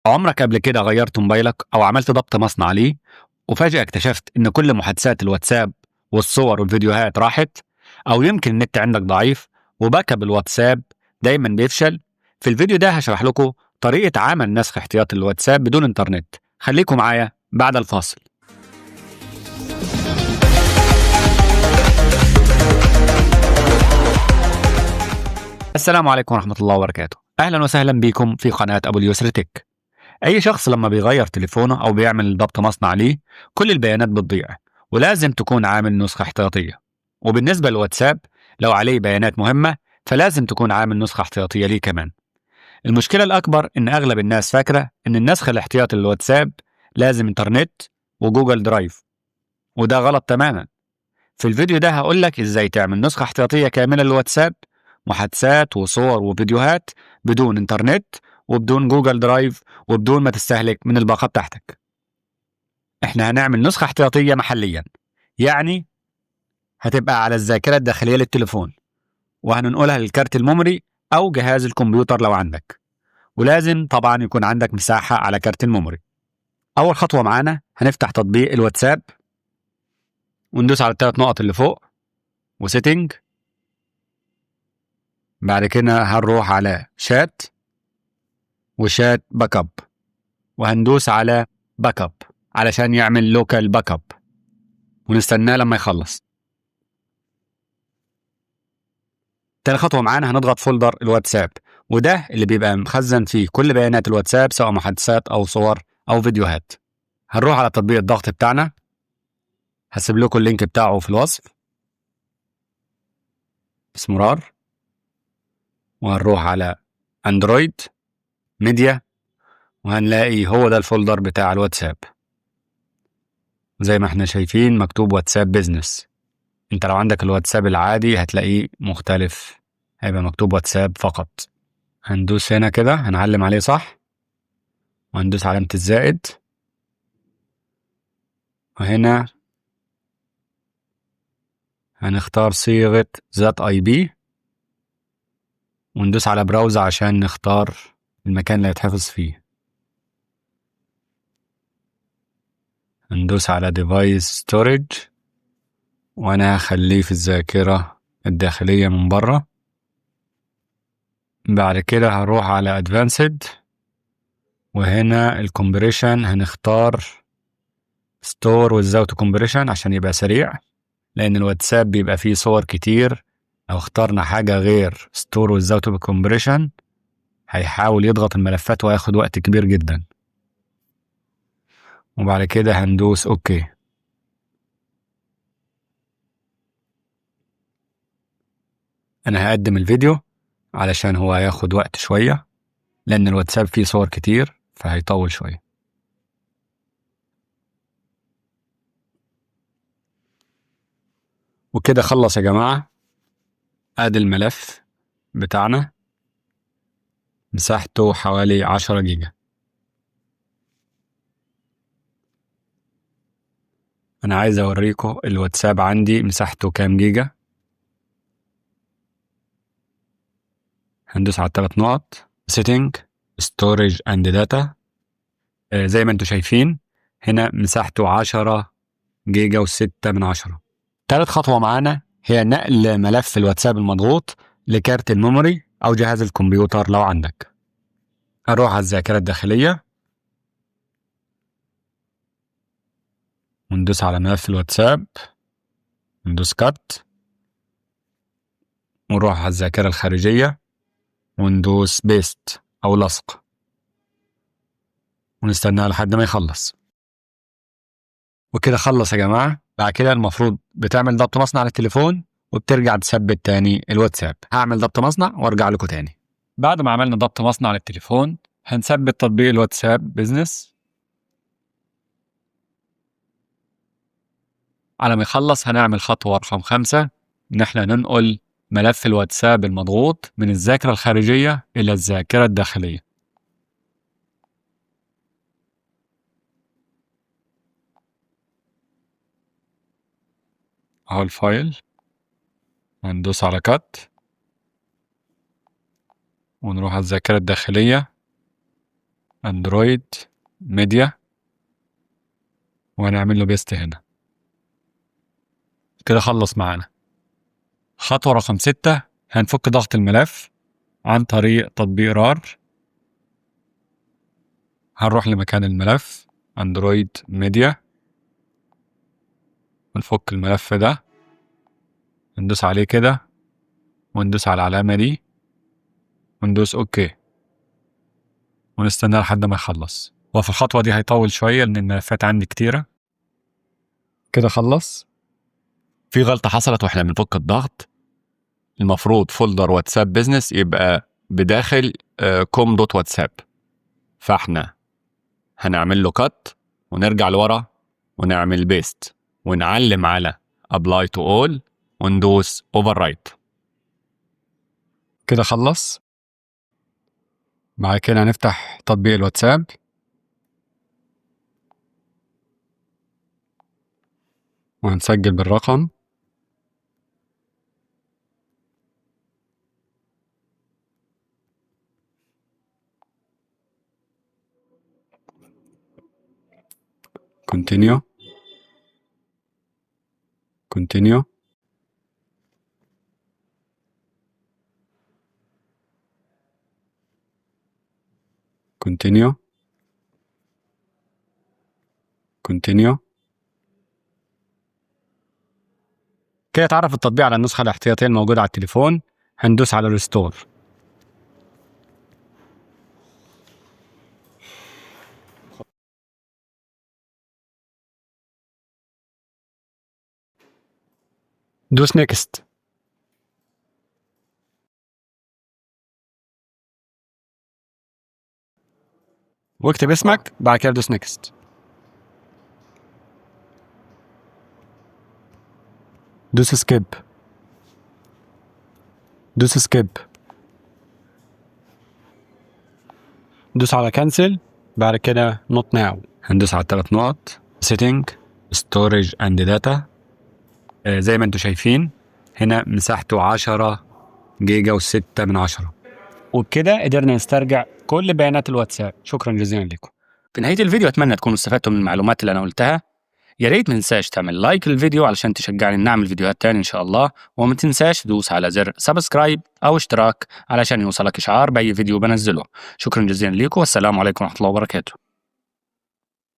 عمرك قبل كده غيرت موبايلك أو عملت ضبط مصنع ليه وفجأة اكتشفت إن كل محادثات الواتساب والصور والفيديوهات راحت؟ أو يمكن النت عندك ضعيف وباك اب الواتساب دايما بيفشل؟ في الفيديو ده هشرح لكم طريقة عمل نسخ احتياطي الواتساب بدون إنترنت. خليكم معايا بعد الفاصل. السلام عليكم ورحمة الله وبركاته، أهلا وسهلا بكم في قناة أبو اليسر تك. أي شخص لما بيغير تليفونه أو بيعمل ضبط مصنع ليه كل البيانات بتضيع، ولازم تكون عامل نسخة احتياطية. وبالنسبة للواتساب لو عليه بيانات مهمة فلازم تكون عامل نسخة احتياطية ليه كمان. المشكلة الأكبر إن أغلب الناس فاكرة إن النسخ الاحتياطي للواتساب لازم إنترنت وجوجل درايف، وده غلط تماما. في الفيديو ده هقولك إزاي تعمل نسخة احتياطية كاملة للواتساب، محادثات وصور وفيديوهات بدون إنترنت وبدون جوجل درايف وبدون ما تستهلك من الباقة بتاعتك. احنا هنعمل نسخة احتياطية محليا، يعني هتبقى على الذاكرة الداخلية للتليفون وهننقلها للكارت الميموري أو جهاز الكمبيوتر لو عندك، ولازم طبعا يكون عندك مساحة على كارت الميموري. أول خطوة معانا هنفتح تطبيق الواتساب وندوس على الثلاث نقط اللي فوق وسيتنج، بعد كده هنروح على شات وشات باك اب وهندوس على باك اب علشان يعمل لوكال باك اب ونستناه لما يخلص. تاني خطوة معانا هنضغط فولدر الواتساب، وده اللي بيبقى مخزن فيه كل بيانات الواتساب سواء محادثات أو صور أو فيديوهات. هنروح على تطبيق الضغط بتاعنا، هسيب لكم اللينك بتاعه في الوصف باستمرار، وهنروح على اندرويد ميديا وهنلاقي هو ده الفولدر بتاع الواتساب. زي ما احنا شايفين مكتوب واتساب بيزنس. انت لو عندك الواتساب العادي هتلاقيه مختلف، هيبقى مكتوب واتساب فقط. هندوس هنا كده هنعلم عليه صح وهندوس علامة الزائد، وهنا هنختار صيغة ذات اي بي وندوس على براوز عشان نختار المكان اللي هيتحفظ فيه. هندوس على ديفايس ستورج وانا هخليه في الذاكرة الداخلية من بره. بعد كده هروح على ادفانسد وهنا الكومبريشن هنختار ستور ويزاوت كومبريشن عشان يبقى سريع، لان الواتساب بيبقى فيه صور كتير. لو اخترنا حاجة غير ستور ويزاوت كومبريشن هيحاول يضغط الملفات وهياخد وقت كبير جدا. وبعد كده هندوس اوكي. انا هقدم الفيديو علشان هو هياخد وقت شوية لان الواتساب فيه صور كتير فهيطول شوية. وكده خلص يا جماعة، ادي الملف بتاعنا مساحته حوالي 10 جيجا. انا عايز اوريكم الواتساب عندي مساحته كام جيجا. هندوس على الثلاث نقط سيتنج ستورج اند داتا. زي ما انتم شايفين هنا مساحته 10 جيجا و6. تالت خطوة معانا هي نقل ملف الواتساب المضغوط لكارت الميموري او جهاز الكمبيوتر لو عندك. اروح على الذاكرة الداخلية وندوس على ملف الواتساب وندوس كات، ونروح على الذاكرة الخارجية وندوس بيست او لصق ونستناه لحد ما يخلص. وكده خلص يا جماعة. بعد كده المفروض بتعمل ضبط مصنع للتليفون وبترجع تثبت تاني الواتساب. هعمل ضبط مصنع وارجع لكم تاني. بعد ما عملنا ضبط مصنع للتليفون هنثبت تطبيق الواتساب بيزنس. على ما يخلص هنعمل خطوة رقم 5، ان احنا ننقل ملف الواتساب المضغوط من الذاكرة الخارجية الى الذاكرة الداخلية. اهو الفايل، هندوس على كات ونروح على الذاكرة الداخلية اندرويد ميديا، وهنعمل له بيست هنا. كده خلص معانا. خطوة رقم 6، هنفك ضغط الملف عن طريق تطبيق رار. هنروح لمكان الملف اندرويد ميديا، ونفك الملف ده، ندوس عليه كده، وندوس على العلامة دي، وندوس اوكي، ونستنى لحد ما يخلص. وفي الخطوة دي هيطول شوية لأن الملفات عندي كتيرة. كده خلص. في غلطة حصلت واحنا بنفك الضغط. المفروض فولدر واتساب بيزنس يبقى بداخل كوم دوت واتساب، فاحنا هنعمل له كات ونرجع لورا ونعمل بيست ونعلم على apply to all وندوس overwrite. كده خلص. بعد كده هنفتح تطبيق الواتساب، وهنسجل بالرقم. continue continue continue continue. كده اتعرف التطبيق على النسخة الاحتياطية الموجودة على التليفون. هندوس على ريستور. دوس نيكست، واكتب اسمك. بعد كده دوس نيكست. دوس سكيب، دوس سكيب، دوس على كنسل. بعد كده نوت ناو. هندوس على الثلاث نقط سيتنج ستورج اند داتا. زي ما انتم شايفين هنا مساحته 10 جيجا و6 من 10. وبكده قدرنا نسترجع كل بيانات الواتساب. شكرا جزيلا لكم. في نهاية الفيديو أتمنى تكونوا استفدتوا من المعلومات اللي أنا قلتها. يا ريت ما تنساش تعمل لايك للفيديو علشان تشجعني نعمل فيديوهات تاني إن شاء الله، وما تنساش تدوس على زر سبسكرايب أو اشتراك علشان يوصلك إشعار بأي فيديو بنزله. شكرا جزيلا لكم، والسلام عليكم ورحمة الله وبركاته.